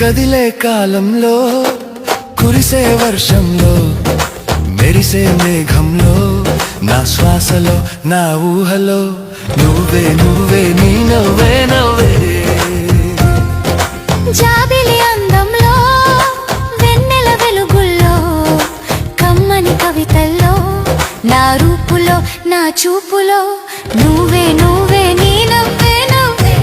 కదిలే కాలంలో కురిసే వర్షంలో మెరిసే మేఘంలో నా శ్వాసలో నా ఊహలో నువ్వే నువ్వే నీ నవ్వే నవ్వే జాబిలి అందంలో వెన్నెల వెలుగుల్లో కమ్మని కవితల్లో నా రూపులో నా చూపులో నువ్వే నువ్వే నీ నవ్వే నవ్వే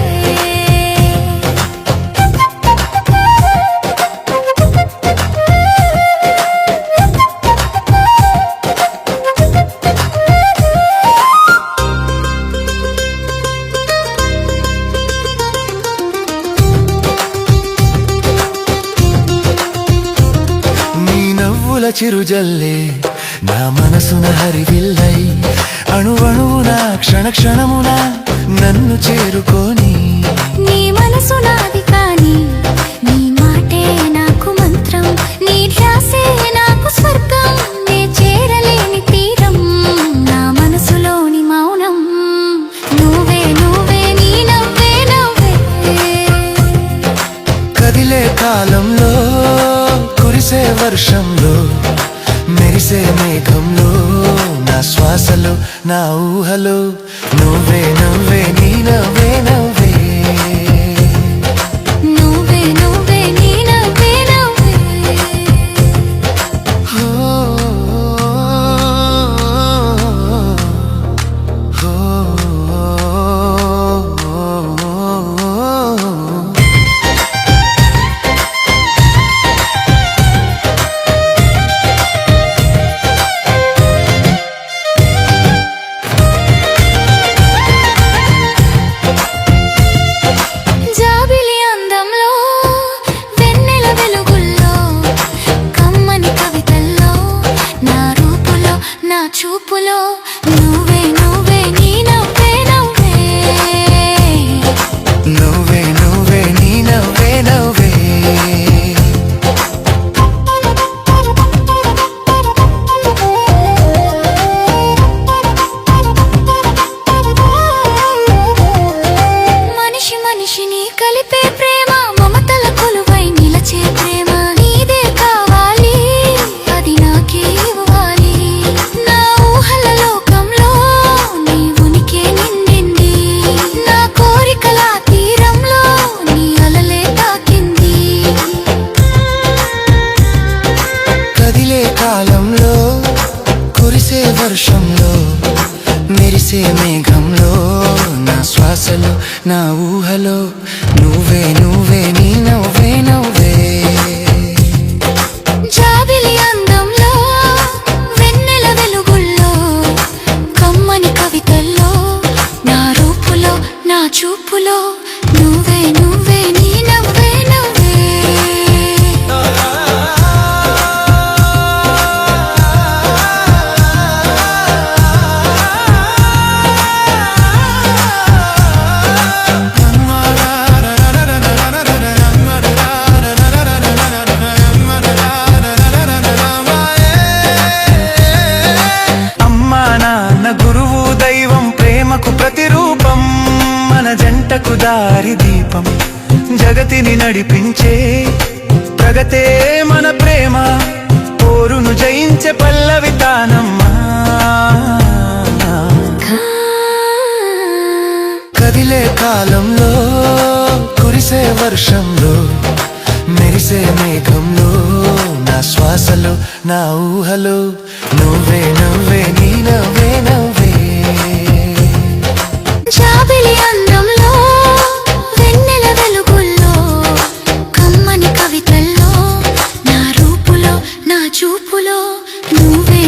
చిరుజల్లే నా మనసున హరివిల్లై అణువణువున క్షణ క్షణమున నన్ను చేరుకోని నీ మనసు నాది కాని నీ మాటే నాకు మంత్రం నీ ధ్యాసే నాకు స్వర్గం నే చేరలేని తీరం నా మనసులోని మౌనం నువ్వే నువ్వే నీ నవ్వే నవ్వే కదిలే కాలంలో కురిసే వర్షంలో మెరిసే మేఘంలో నా శ్వాసలో నా ఊహలో నువ్వే నువ్వే నీ నవ్వే నవ్వే నువ్వే నువ్వే నీ నవ్వే నవ్వే చూపులో నువ్వే నువ్వే నీ నవ్వే నవ్వే నువ్వే నువ్వే నీ నవ్వే నవ్వే మనిషి మనిషిని కలిపే ప్రేమ మమతల కొలువై నిలచే ప్రేమ నీదే కావాలి అది నాకే ఇవ్వాలి నా ఊహల లోకంలో నీ ఉనికి నిండింది నా కోరికల తీరంలో నీ అలలే తాకింది కదిలే కాలంలో కురిసే వర్షంలో మెరిసే మేఘంలో నా శ్వాసలో నా ఊహలో నువ్వే నువ్వే నీ నవ్వే నవ్వే జాబిలి అందంలో వెన్నెల వెలుగుల్లో కమ్మని కవితల్లో నా రూపులో నా చూపులో నువ్వే నువ్వే నీ నవ్వే నవ్వే ప్రతిరూపం మన జంటకు దారి దీపం జగతిని నడిపించే ప్రగతే మన ప్రేమ పోరును జయించే పల్లవి తానమ్మా కదిలే కాలంలో కురిసే వర్షంలో మెరిసే మేఘంలో నా శ్వాసలో నా ఊహలో నువ్వే నువ్వే నీ నవ్వే నవ్వే జాబిలి అందంలో వెన్నెల వెలుగుల్లో కమ్మని కవితల్లో నా రూపులో నా చూపులో నువ్వే